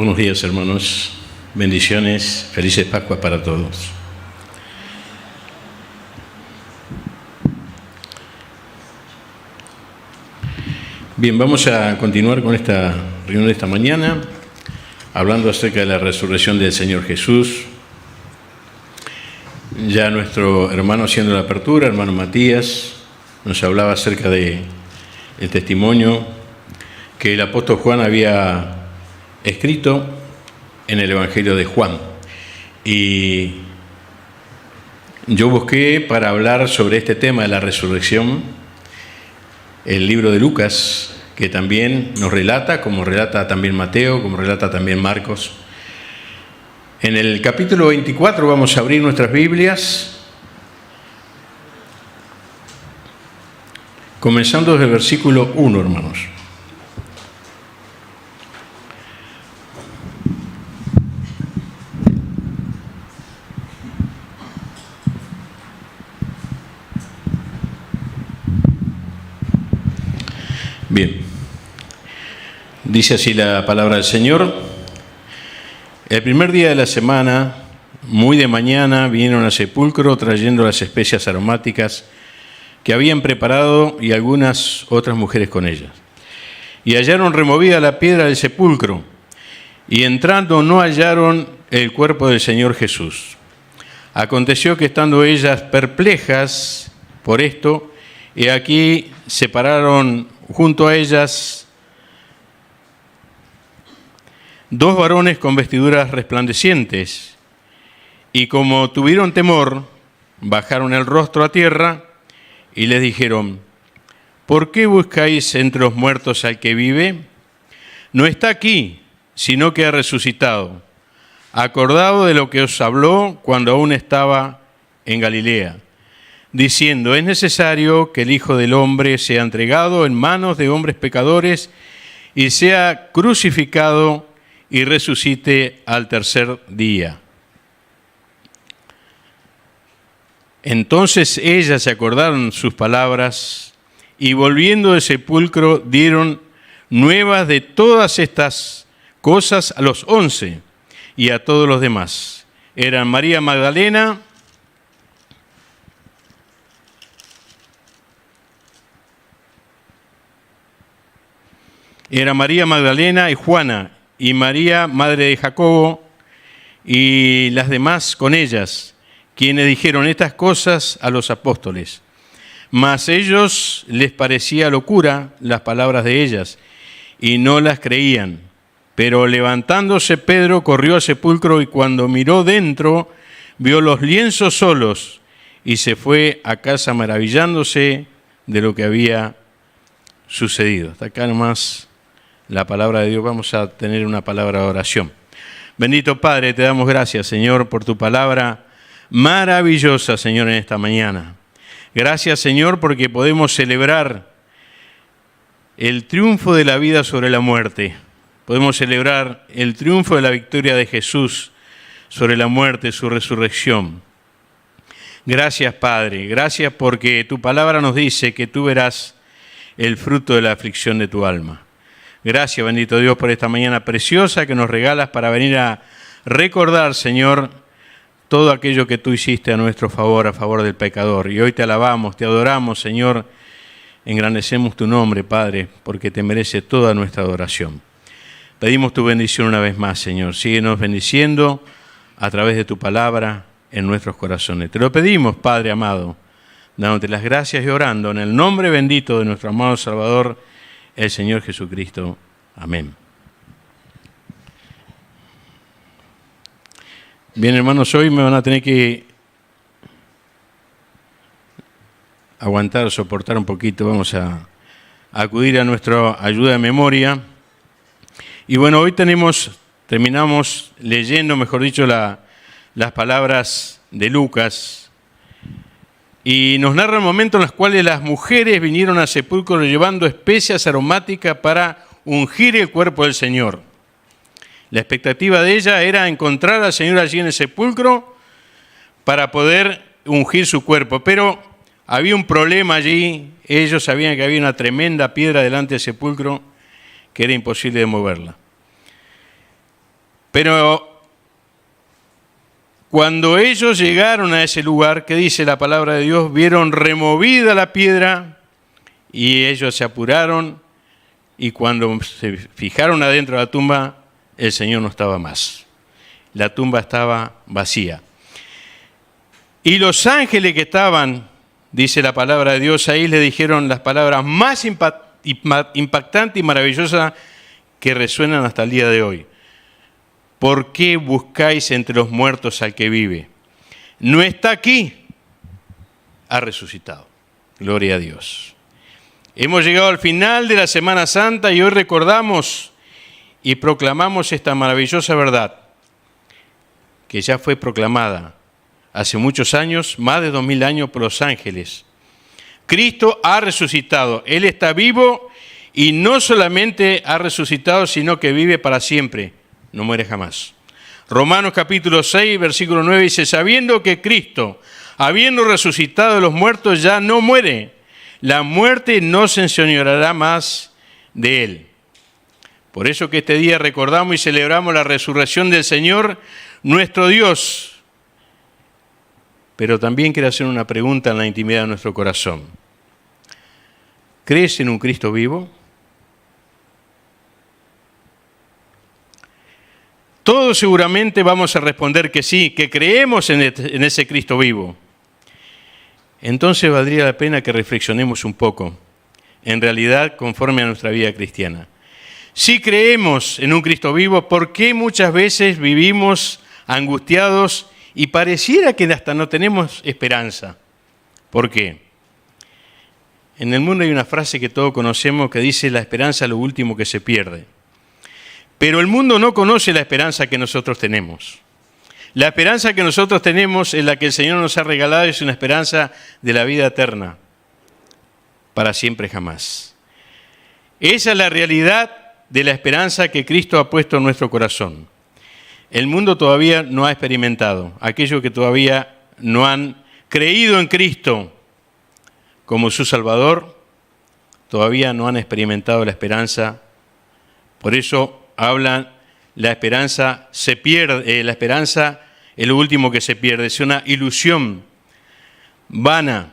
Buenos días, hermanos. Bendiciones. Felices Pascuas para todos. Bien, vamos a continuar con esta reunión de esta mañana, hablando acerca de la resurrección del Señor Jesús. Ya nuestro hermano haciendo la apertura, hermano Matías, nos hablaba acerca de el testimonio que el apóstol Juan había escrito en el Evangelio de Juan. Y yo busqué para hablar sobre este tema de la resurrección el libro de Lucas, que también nos relata, como relata también Mateo, como relata también Marcos. En el capítulo 24 vamos a abrir nuestras Biblias, comenzando desde el versículo 1, hermanos. Bien, dice así la palabra del Señor. El primer día de la semana, muy de mañana, vinieron al sepulcro trayendo las especias aromáticas que habían preparado y algunas otras mujeres con ellas. Y hallaron removida la piedra del sepulcro, y entrando no hallaron el cuerpo del Señor Jesús. Aconteció que estando ellas perplejas por esto, he aquí se pararon junto a ellas dos varones con vestiduras resplandecientes, y como tuvieron temor, bajaron el rostro a tierra y les dijeron: ¿por qué buscáis entre los muertos al que vive? No está aquí, sino que ha resucitado. Acordado de lo que os habló cuando aún estaba en Galilea, diciendo: es necesario que el Hijo del Hombre sea entregado en manos de hombres pecadores y sea crucificado y resucite al tercer día. Entonces ellas se acordaron sus palabras y volviendo del sepulcro dieron nuevas de todas estas cosas a los 11 y a todos los demás. Eran María Magdalena, y Juana, y María, madre de Jacobo, y las demás con ellas, quienes dijeron estas cosas a los apóstoles. Mas ellos les parecía locura las palabras de ellas, y no las creían. Pero levantándose Pedro corrió al sepulcro, y cuando miró dentro, vio los lienzos solos, y se fue a casa maravillándose de lo que había sucedido. Hasta acá nomás la palabra de Dios. Vamos a tener una palabra de oración. Bendito Padre, te damos gracias, Señor, por tu palabra maravillosa, Señor, en esta mañana. Gracias, Señor, porque podemos celebrar el triunfo de la vida sobre la muerte. Podemos celebrar el triunfo de la victoria de Jesús sobre la muerte, su resurrección. Gracias, Padre. Gracias porque tu palabra nos dice que tú verás el fruto de la aflicción de tu alma. Gracias, bendito Dios, por esta mañana preciosa que nos regalas para venir a recordar, Señor, todo aquello que tú hiciste a nuestro favor, a favor del pecador. Y hoy te alabamos, te adoramos, Señor, engrandecemos tu nombre, Padre, porque te merece toda nuestra adoración. Pedimos tu bendición una vez más, Señor. Síguenos bendiciendo a través de tu palabra en nuestros corazones. Te lo pedimos, Padre amado, dándote las gracias y orando en el nombre bendito de nuestro amado Salvador, el Señor Jesucristo. Amén. Bien, hermanos, hoy me van a tener que aguantar, soportar un poquito. Vamos a acudir a nuestra ayuda de memoria. Y bueno, hoy terminamos leyendo, mejor dicho, las palabras de Lucas. Y nos narra el momento en los cuales las mujeres vinieron al sepulcro llevando especias aromáticas para ungir el cuerpo del Señor. La expectativa de ella era encontrar al Señor allí en el sepulcro para poder ungir su cuerpo. Pero había un problema allí. Ellos sabían que había una tremenda piedra delante del sepulcro que era imposible de moverla. Pero cuando ellos llegaron a ese lugar, que dice la palabra de Dios, vieron removida la piedra y ellos se apuraron y cuando se fijaron adentro de la tumba, el Señor no estaba más. La tumba estaba vacía. Y los ángeles que estaban, dice la palabra de Dios, ahí le dijeron las palabras más impactantes y maravillosas que resuenan hasta el día de hoy. ¿Por qué buscáis entre los muertos al que vive? No está aquí, ha resucitado. Gloria a Dios. Hemos llegado al final de la Semana Santa y hoy recordamos y proclamamos esta maravillosa verdad que ya fue proclamada hace muchos años, más de 2000 años por los ángeles. Cristo ha resucitado, Él está vivo y no solamente ha resucitado, sino que vive para siempre, no muere jamás. Romanos capítulo 6, versículo 9 dice, sabiendo que Cristo, habiendo resucitado de los muertos, ya no muere, la muerte no se enseñoreará más de Él. Por eso que este día recordamos y celebramos la resurrección del Señor, nuestro Dios. Pero también quiero hacer una pregunta en la intimidad de nuestro corazón. ¿Crees en un Cristo vivo? Todos seguramente vamos a responder que sí, que creemos en ese Cristo vivo. Entonces valdría la pena que reflexionemos un poco, en realidad conforme a nuestra vida cristiana. Si creemos en un Cristo vivo, ¿por qué muchas veces vivimos angustiados y pareciera que hasta no tenemos esperanza? ¿Por qué? En el mundo hay una frase que todos conocemos que dice, la esperanza es lo último que se pierde. Pero el mundo no conoce la esperanza que nosotros tenemos. La esperanza que nosotros tenemos es la que el Señor nos ha regalado, es una esperanza de la vida eterna, para siempre jamás. Esa es la realidad de la esperanza que Cristo ha puesto en nuestro corazón. El mundo todavía no ha experimentado, aquellos que todavía no han creído en Cristo como su Salvador, todavía no han experimentado la esperanza. Por eso hablan, la esperanza se pierde, la esperanza es lo último que se pierde, es una ilusión vana,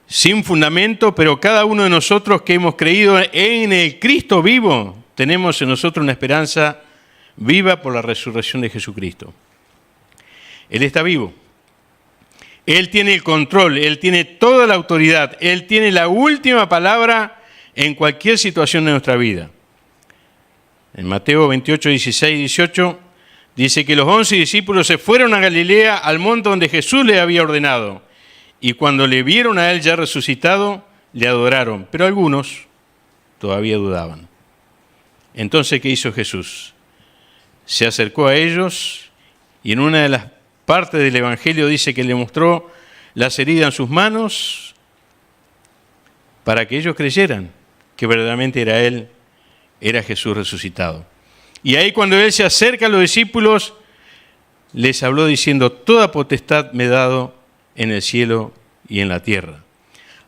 sin fundamento, pero cada uno de nosotros que hemos creído en el Cristo vivo, tenemos en nosotros una esperanza viva por la resurrección de Jesucristo. Él está vivo. Él tiene el control, Él tiene toda la autoridad, Él tiene la última palabra en cualquier situación de nuestra vida. En Mateo 28, 16, 18, dice que los 11 discípulos se fueron a Galilea, al monte donde Jesús le había ordenado. Y cuando le vieron a Él ya resucitado, le adoraron. Pero algunos todavía dudaban. Entonces, ¿qué hizo Jesús? Se acercó a ellos y en una de las partes del Evangelio dice que le mostró las heridas en sus manos para que ellos creyeran que verdaderamente era Él, era Jesús resucitado. Y ahí cuando Él se acerca a los discípulos, les habló diciendo, toda potestad me he dado en el cielo y en la tierra.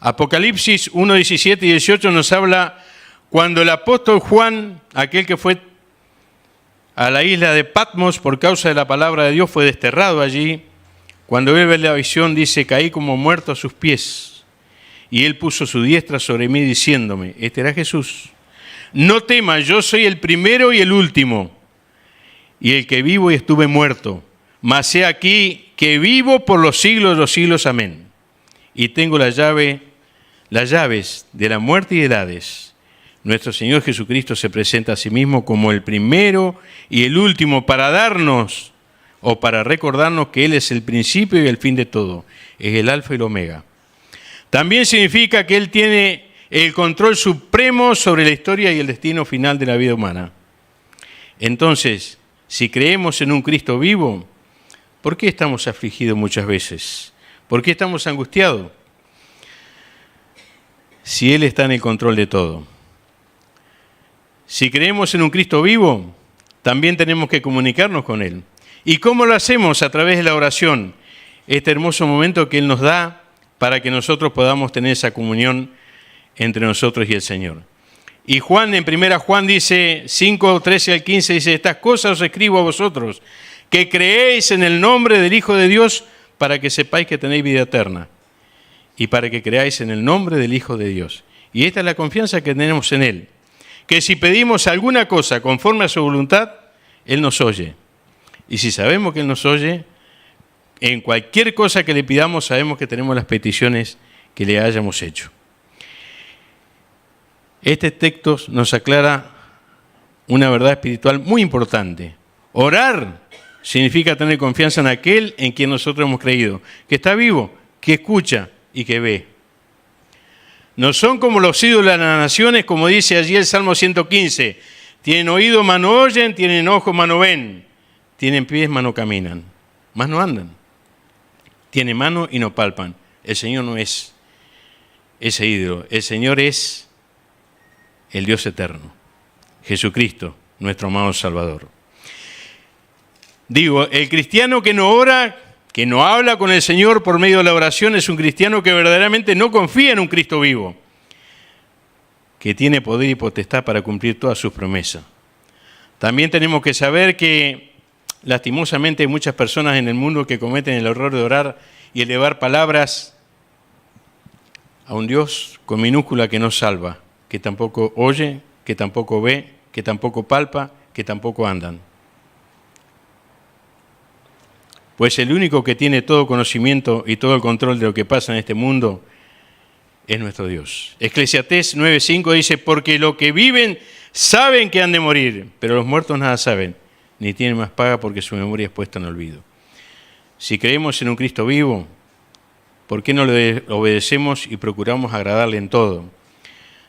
Apocalipsis 1, 17 y 18 nos habla cuando el apóstol Juan, aquel que fue a la isla de Patmos por causa de la palabra de Dios, fue desterrado allí. Cuando él ve la visión, dice, caí como muerto a sus pies. Y él puso su diestra sobre mí diciéndome, este era Jesús, no temas, yo soy el primero y el último, y el que vivo y estuve muerto, mas he aquí que vivo por los siglos de los siglos, amén. Y tengo las llaves de la muerte y del Hades. Nuestro Señor Jesucristo se presenta a sí mismo como el primero y el último para darnos o para recordarnos que Él es el principio y el fin de todo. Es el alfa y el omega. También significa que Él tiene el control supremo sobre la historia y el destino final de la vida humana. Entonces, si creemos en un Cristo vivo, ¿por qué estamos afligidos muchas veces? ¿Por qué estamos angustiados? Si Él está en el control de todo. Si creemos en un Cristo vivo, también tenemos que comunicarnos con Él. ¿Y cómo lo hacemos? A través de la oración. Este hermoso momento que Él nos da para que nosotros podamos tener esa comunión entre nosotros y el Señor. Y Juan, en 1 Juan dice, 5, 13 al 15, dice, estas cosas os escribo a vosotros, que creéis en el nombre del Hijo de Dios, para que sepáis que tenéis vida eterna, y para que creáis en el nombre del Hijo de Dios. Y esta es la confianza que tenemos en Él, que si pedimos alguna cosa conforme a su voluntad, Él nos oye. Y si sabemos que Él nos oye, en cualquier cosa que le pidamos, sabemos que tenemos las peticiones que le hayamos hecho. Este texto nos aclara una verdad espiritual muy importante. Orar significa tener confianza en aquel en quien nosotros hemos creído, que está vivo, que escucha y que ve. No son como los ídolos de las naciones, como dice allí el Salmo 115. Tienen oído, mas no oyen, tienen ojos, mas no ven. Tienen pies, mas no caminan, mas no andan. Tienen mano y no palpan. El Señor no es ese ídolo. El Señor es el Dios eterno, Jesucristo, nuestro amado Salvador. Digo, el cristiano que no ora, que no habla con el Señor por medio de la oración, es un cristiano que verdaderamente no confía en un Cristo vivo, que tiene poder y potestad para cumplir todas sus promesas. También tenemos que saber que, lastimosamente, hay muchas personas en el mundo que cometen el error de orar y elevar palabras a un Dios con minúscula que no salva, que tampoco oye, que tampoco ve, que tampoco palpa, que tampoco andan. Pues el único que tiene todo conocimiento y todo el control de lo que pasa en este mundo es nuestro Dios. Eclesiastés 9:5 dice, porque los que viven saben que han de morir, pero los muertos nada saben, ni tienen más paga porque su memoria es puesta en olvido. Si creemos en un Cristo vivo, ¿por qué no le obedecemos y procuramos agradarle en todo?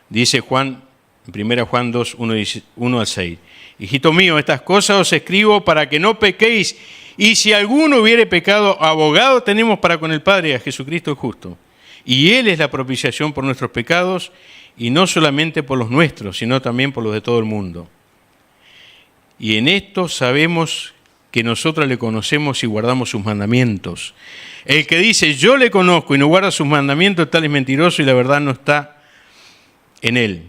Dice Juan, en 1 Juan 2, 1 al 6. Hijito mío, estas cosas os escribo para que no pequéis, y si alguno hubiere pecado, abogado tenemos para con el Padre, a Jesucristo el justo. Y Él es la propiciación por nuestros pecados, y no solamente por los nuestros, sino también por los de todo el mundo. Y en esto sabemos que nosotros le conocemos y guardamos sus mandamientos. El que dice, yo le conozco y no guarda sus mandamientos, tal es mentiroso y la verdad no está en él.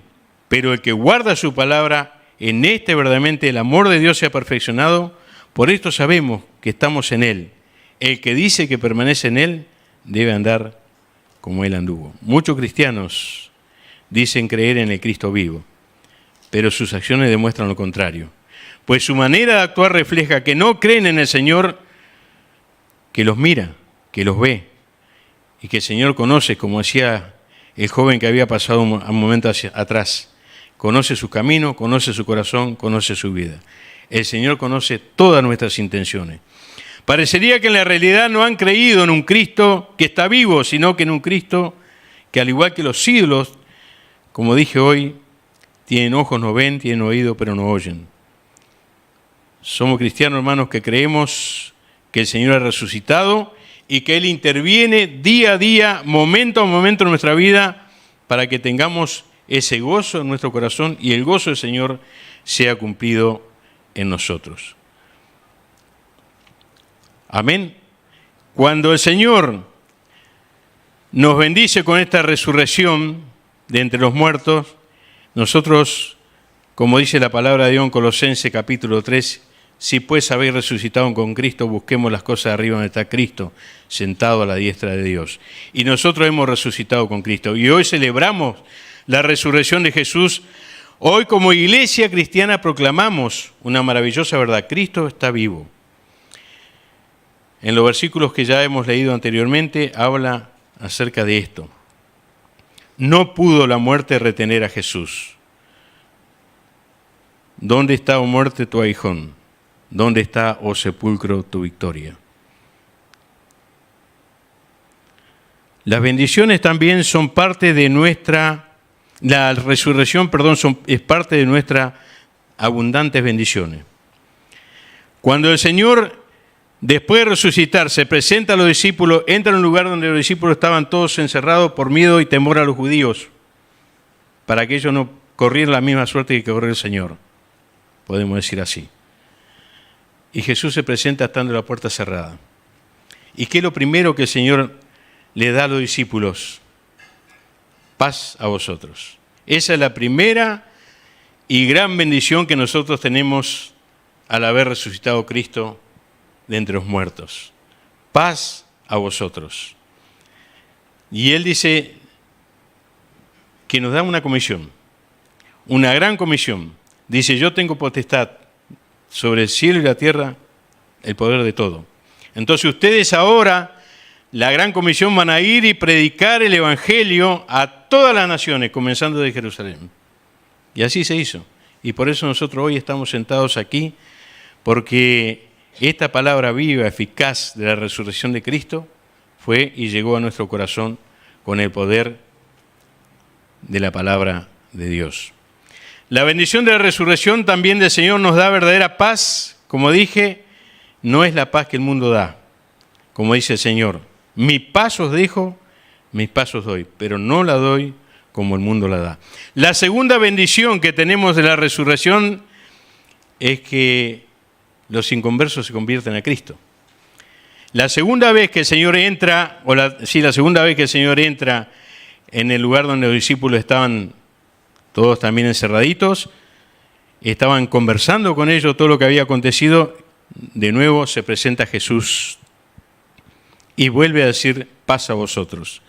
Pero el que guarda su palabra, en este verdaderamente el amor de Dios se ha perfeccionado, por esto sabemos que estamos en él. El que dice que permanece en él, debe andar como él anduvo. Muchos cristianos dicen creer en el Cristo vivo, pero sus acciones demuestran lo contrario. Pues su manera de actuar refleja que no creen en el Señor, que los mira, que los ve, y que el Señor conoce, como decía el joven que había pasado un momento atrás. Conoce su camino, conoce su corazón, conoce su vida. El Señor conoce todas nuestras intenciones. Parecería que en la realidad no han creído en un Cristo que está vivo, sino que en un Cristo que, al igual que los ídolos, como dije hoy, tienen ojos, no ven, tienen oído, pero no oyen. Somos cristianos, hermanos, que creemos que el Señor ha resucitado y que Él interviene día a día, momento a momento en nuestra vida, para que tengamos ese gozo en nuestro corazón y el gozo del Señor sea cumplido en nosotros. Amén. Cuando el Señor nos bendice con esta resurrección de entre los muertos, nosotros, como dice la palabra de Dios en Colosenses capítulo 3, si pues habéis resucitado con Cristo, busquemos las cosas de arriba donde está Cristo, sentado a la diestra de Dios. Y nosotros hemos resucitado con Cristo. Y hoy celebramos la resurrección de Jesús. Hoy como iglesia cristiana proclamamos una maravillosa verdad. Cristo está vivo. En los versículos que ya hemos leído anteriormente, habla acerca de esto. No pudo la muerte retener a Jesús. ¿Dónde está, oh muerte, tu aguijón? ¿Dónde está, oh sepulcro, tu victoria? Las bendiciones también son parte de nuestra, la resurrección, es parte de nuestras abundantes bendiciones. Cuando el Señor, después de resucitar, se presenta a los discípulos, entra en un lugar donde los discípulos estaban todos encerrados por miedo y temor a los judíos, para que ellos no corrieran la misma suerte que corrió el Señor, podemos decir así. Y Jesús se presenta estando la puerta cerrada. ¿Y qué es lo primero que el Señor le da a los discípulos? Paz a vosotros. Esa es la primera y gran bendición que nosotros tenemos al haber resucitado Cristo de entre los muertos. Paz a vosotros. Y Él dice que nos da una comisión, una gran comisión. Dice, yo tengo potestad sobre el cielo y la tierra, el poder de todo. Entonces ustedes ahora, la gran comisión, van a ir y predicar el Evangelio a todas las naciones, comenzando de Jerusalén. Y así se hizo. Y por eso nosotros hoy estamos sentados aquí, porque esta palabra viva, eficaz de la resurrección de Cristo, fue y llegó a nuestro corazón con el poder de la palabra de Dios. La bendición de la resurrección también del Señor nos da verdadera paz. Como dije, no es la paz que el mundo da. Como dice el Señor, mi paz os dejo, mis paz os doy, pero no la doy como el mundo la da. La segunda bendición que tenemos de la resurrección es que los inconversos se convierten a Cristo. La segunda vez que el Señor entra, la segunda vez que el Señor entra en el lugar donde los discípulos estaban todos también encerraditos, estaban conversando con ellos todo lo que había acontecido, de nuevo se presenta Jesús y vuelve a decir, paz a vosotros.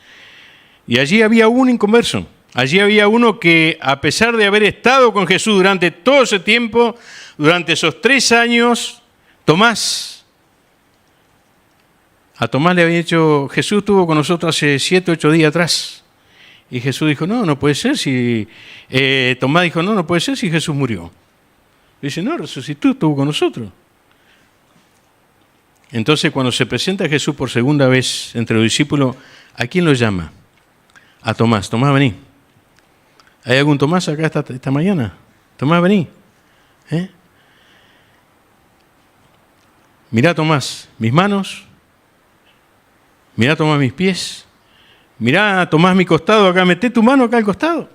Y allí había un inconverso, allí había uno que a pesar de haber estado con Jesús durante todo ese tiempo, durante esos 3 años, Tomás, a Tomás le había dicho, Jesús estuvo con nosotros hace 7, 8 días atrás. Y Jesús dijo, no puede ser si... Tomás dijo, no puede ser si Jesús murió. Dice, no, resucitó, estuvo con nosotros. Entonces, cuando se presenta Jesús por segunda vez entre los discípulos, ¿a quién lo llama? A Tomás. Tomás, vení. ¿Hay algún Tomás acá esta mañana? Tomás, vení. Mirá, Tomás, mis manos. Mirá, Tomás, mis pies. Mirá, Tomás, mi costado acá. Meté tu mano acá al costado.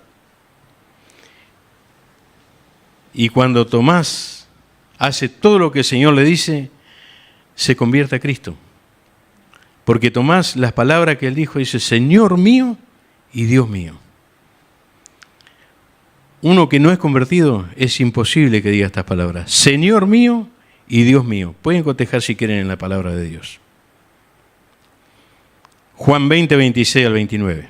Y cuando Tomás hace todo lo que el Señor le dice, se convierte a Cristo. Porque Tomás, las palabras que él dijo, dice, Señor mío y Dios mío. Uno que no es convertido, es imposible que diga estas palabras. Señor mío y Dios mío. Pueden cotejar si quieren en la palabra de Dios. Juan 20, 26 al 29.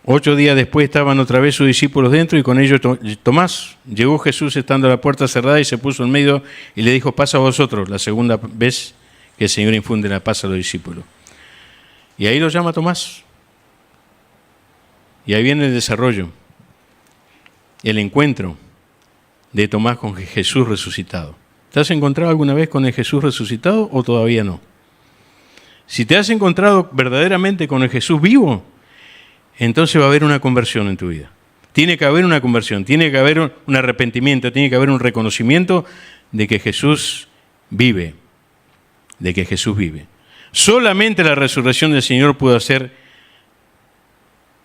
8 días después estaban otra vez sus discípulos dentro y con ellos Tomás. Llegó Jesús estando a la puerta cerrada y se puso en medio y le dijo, paz a vosotros, la segunda vez que el Señor infunde la paz a los discípulos. Y ahí lo llama Tomás. Y ahí viene el desarrollo, el encuentro de Tomás con Jesús resucitado. ¿Te has encontrado alguna vez con el Jesús resucitado o todavía no? Si te has encontrado verdaderamente con el Jesús vivo, entonces va a haber una conversión en tu vida. Tiene que haber una conversión, tiene que haber un arrepentimiento, tiene que haber un reconocimiento de que Jesús vive, de que Jesús vive. Solamente la resurrección del Señor pudo hacer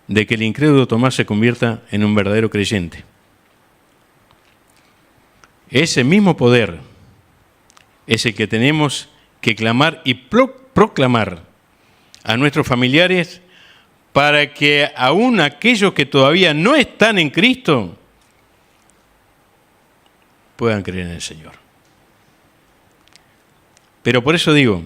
de que el incrédulo Tomás se convierta en un verdadero creyente. Ese mismo poder es el que tenemos que clamar y proclamar a nuestros familiares para que aún aquellos que todavía no están en Cristo puedan creer en el Señor. Pero por eso digo,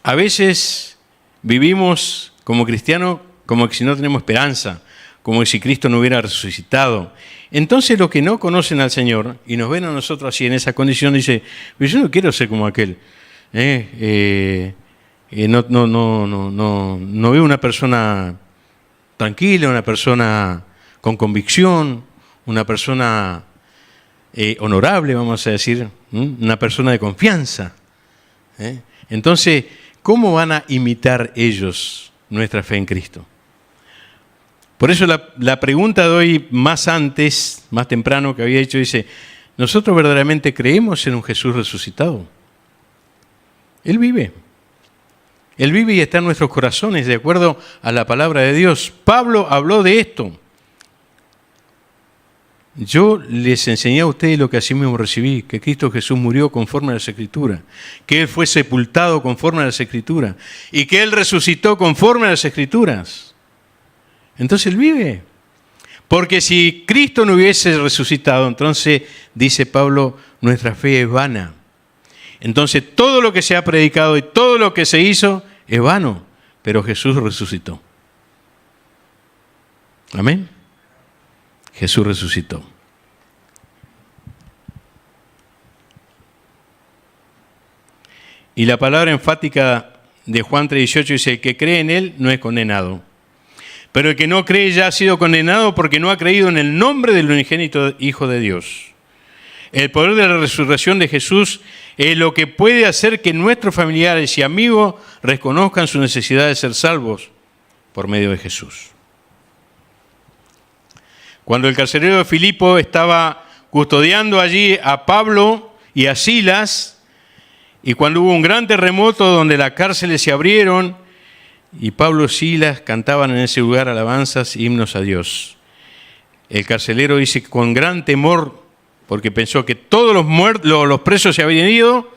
a veces vivimos como cristianos como que si no tenemos esperanza, como si Cristo no hubiera resucitado. Entonces los que no conocen al Señor y nos ven a nosotros así en esa condición, dicen, yo no quiero ser como aquel. No veo una persona tranquila, una persona con convicción, una persona honorable, vamos a decir, una persona de confianza. Entonces, ¿cómo van a imitar ellos nuestra fe en Cristo? Por eso la pregunta de hoy, más temprano que había hecho, dice, ¿nosotros verdaderamente creemos en un Jesús resucitado? Él vive. Él vive y está en nuestros corazones, de acuerdo a la palabra de Dios. Pablo habló de esto. Yo les enseñé a ustedes lo que así mismo recibí, que Cristo Jesús murió conforme a las Escrituras, que Él fue sepultado conforme a las Escrituras y que Él resucitó conforme a las Escrituras. Entonces Él vive. Porque si Cristo no hubiese resucitado, entonces, dice Pablo, nuestra fe es vana. Entonces todo lo que se ha predicado y todo lo que se hizo es vano, pero Jesús resucitó. Amén. Jesús resucitó. Y la palabra enfática de Juan 3:18 dice, el que cree en Él no es condenado. Pero el que no cree ya ha sido condenado porque no ha creído en el nombre del unigénito Hijo de Dios. El poder de la resurrección de Jesús es lo que puede hacer que nuestros familiares y amigos reconozcan su necesidad de ser salvos por medio de Jesús. Cuando el carcelero de Filipo estaba custodiando allí a Pablo y a Silas, y cuando hubo un gran terremoto donde las cárceles se abrieron, y Pablo y Silas cantaban en ese lugar alabanzas y himnos a Dios. El carcelero dice con gran temor, porque pensó que todos los presos se habían ido,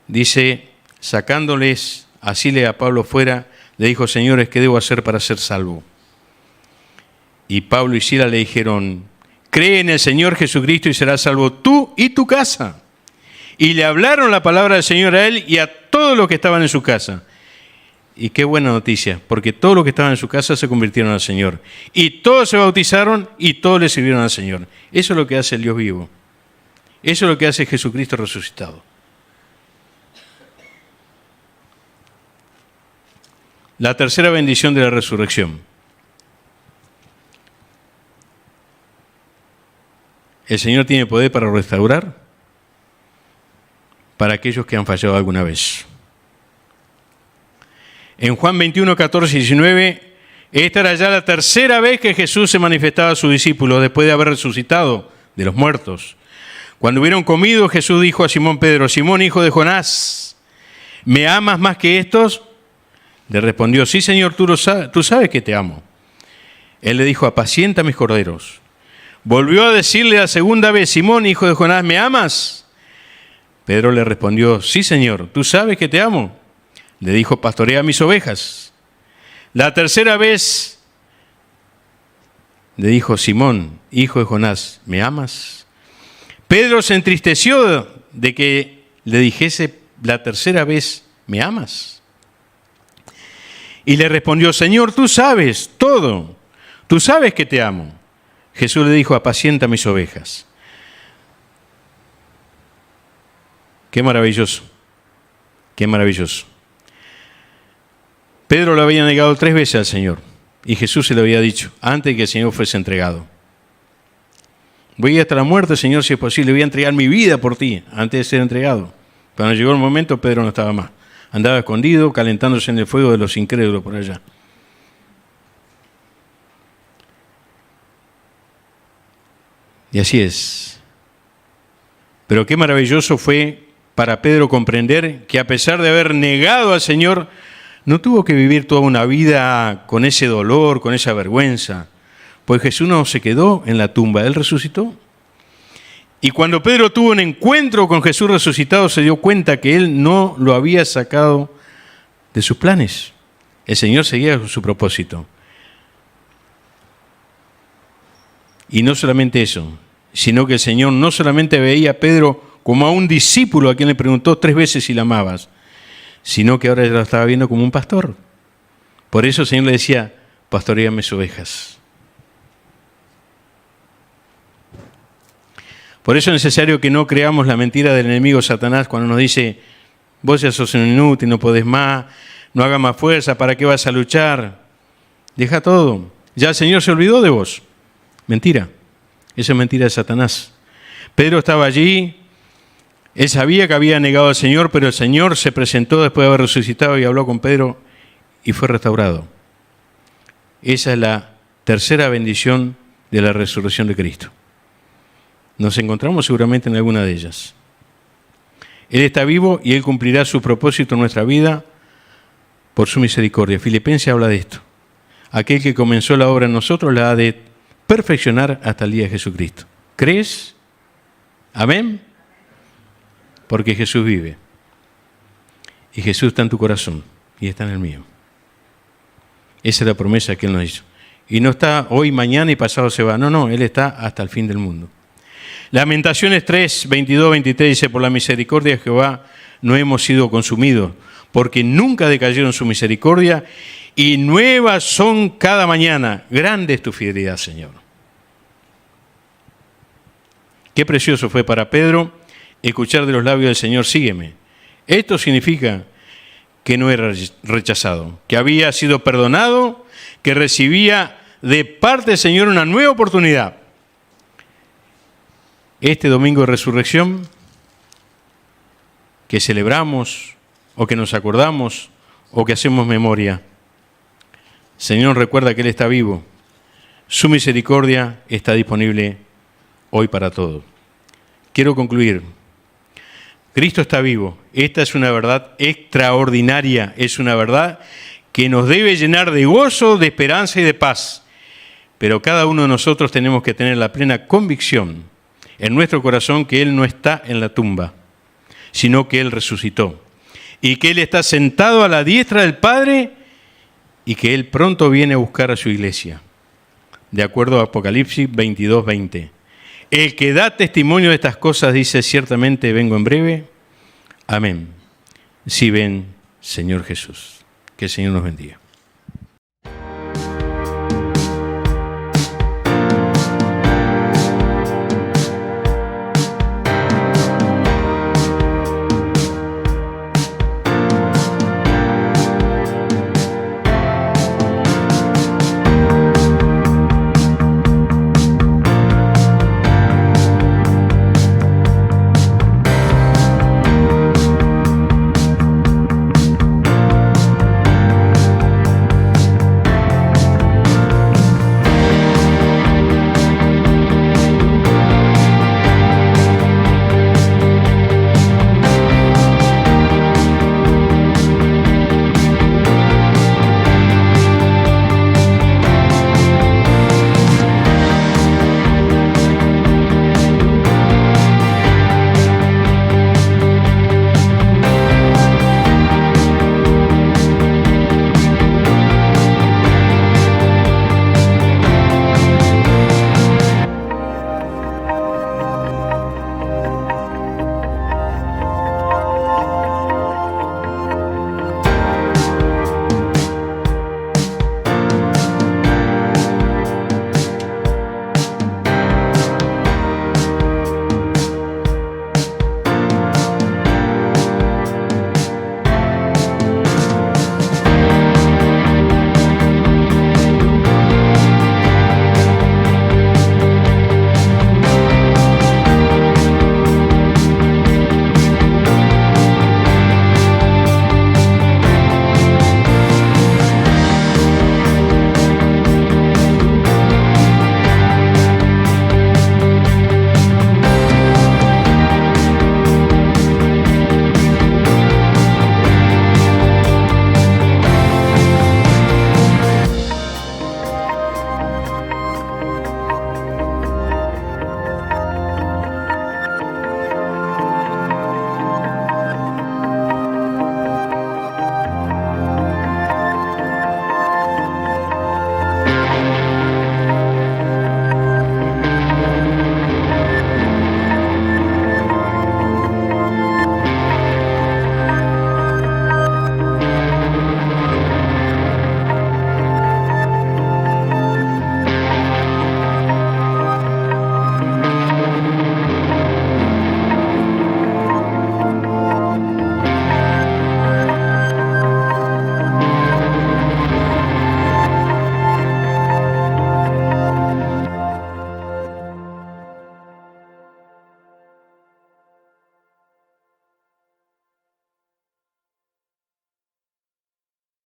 dice, sacándoles a Silas y a Pablo fuera, le dijo, señores, ¿qué debo hacer para ser salvo? Y Pablo y Silas le dijeron, cree en el Señor Jesucristo y serás salvo tú y tu casa. Y le hablaron la palabra del Señor a él y a todos los que estaban en su casa. Y qué buena noticia, porque todos los que estaban en su casa se convirtieron al Señor. Y todos se bautizaron y todos le sirvieron al Señor. Eso es lo que hace el Dios vivo. Eso es lo que hace Jesucristo resucitado. La tercera bendición de la resurrección. El Señor tiene poder para restaurar para aquellos que han fallado alguna vez. En Juan 21, 14 y 19, esta era ya la tercera vez que Jesús se manifestaba a sus discípulos después de haber resucitado de los muertos. Cuando hubieron comido, Jesús dijo a Simón Pedro, Simón, hijo de Jonás, ¿me amas más que estos? Le respondió, sí, Señor, tú sabes que te amo. Él le dijo, apacienta mis corderos. Volvió a decirle la segunda vez, Simón, hijo de Jonás, ¿me amas? Pedro le respondió, sí, Señor, tú sabes que te amo. Le dijo, pastorea mis ovejas. La tercera vez le dijo, Simón, hijo de Jonás, ¿me amas? Pedro se entristeció de que le dijese la tercera vez, ¿me amas? Y le respondió, Señor, tú sabes todo, tú sabes que te amo. Jesús le dijo, apacienta mis ovejas. Qué maravilloso, qué maravilloso. Pedro lo había negado 3 veces al Señor y Jesús se lo había dicho antes de que el Señor fuese entregado. Voy hasta la muerte, Señor, si es posible, voy a entregar mi vida por ti antes de ser entregado. Cuando llegó el momento, Pedro no estaba más. Andaba escondido, calentándose en el fuego de los incrédulos por allá. Y así es. Pero qué maravilloso fue para Pedro comprender que a pesar de haber negado al Señor, no tuvo que vivir toda una vida con ese dolor, con esa vergüenza, pues Jesús no se quedó en la tumba, Él resucitó. Y cuando Pedro tuvo un encuentro con Jesús resucitado, se dio cuenta que Él no lo había sacado de sus planes. El Señor seguía con su propósito. Y no solamente eso, sino que el Señor no solamente veía a Pedro como a un discípulo a quien le preguntó 3 veces si la amabas, sino que ahora ya lo estaba viendo como un pastor. Por eso el Señor le decía, pastorea mis ovejas. Por eso es necesario que no creamos la mentira del enemigo Satanás cuando nos dice, vos ya sos un inútil, no podés más, no hagas más fuerza, ¿para qué vas a luchar? Deja todo, ya el Señor se olvidó de vos. Mentira, esa es mentira de Satanás. Pedro estaba allí, él sabía que había negado al Señor, pero el Señor se presentó después de haber resucitado y habló con Pedro y fue restaurado. Esa es la tercera bendición de la resurrección de Cristo. Nos encontramos seguramente en alguna de ellas. Él está vivo y Él cumplirá su propósito en nuestra vida por su misericordia. Filipenses habla de esto. Aquel que comenzó la obra en nosotros la ha de perfeccionar hasta el día de Jesucristo. ¿Crees? Amén. Porque Jesús vive. Y Jesús está en tu corazón y está en el mío. Esa es la promesa que Él nos hizo. Y no está hoy, mañana y pasado se va. No, Él está hasta el fin del mundo. Lamentaciones 3, 22, 23 dice, por la misericordia de Jehová no hemos sido consumidos, porque nunca decayeron su misericordia y nuevas son cada mañana. Grande es tu fidelidad, Señor. Qué precioso fue para Pedro escuchar de los labios del Señor, sígueme. Esto significa que no era rechazado, que había sido perdonado, que recibía de parte del Señor una nueva oportunidad. Este domingo de resurrección, que celebramos, o que nos acordamos, o que hacemos memoria, Señor, recuerda que Él está vivo. Su misericordia está disponible hoy para todos. Quiero concluir. Cristo está vivo. Esta es una verdad extraordinaria. Es una verdad que nos debe llenar de gozo, de esperanza y de paz. Pero cada uno de nosotros tenemos que tener la plena convicción en nuestro corazón que Él no está en la tumba, sino que Él resucitó. Y que Él está sentado a la diestra del Padre y que Él pronto viene a buscar a su iglesia. De acuerdo a Apocalipsis 22, 20. El que da testimonio de estas cosas dice, ciertamente vengo en breve. Amén. Sí ven, Señor Jesús. Que el Señor nos bendiga.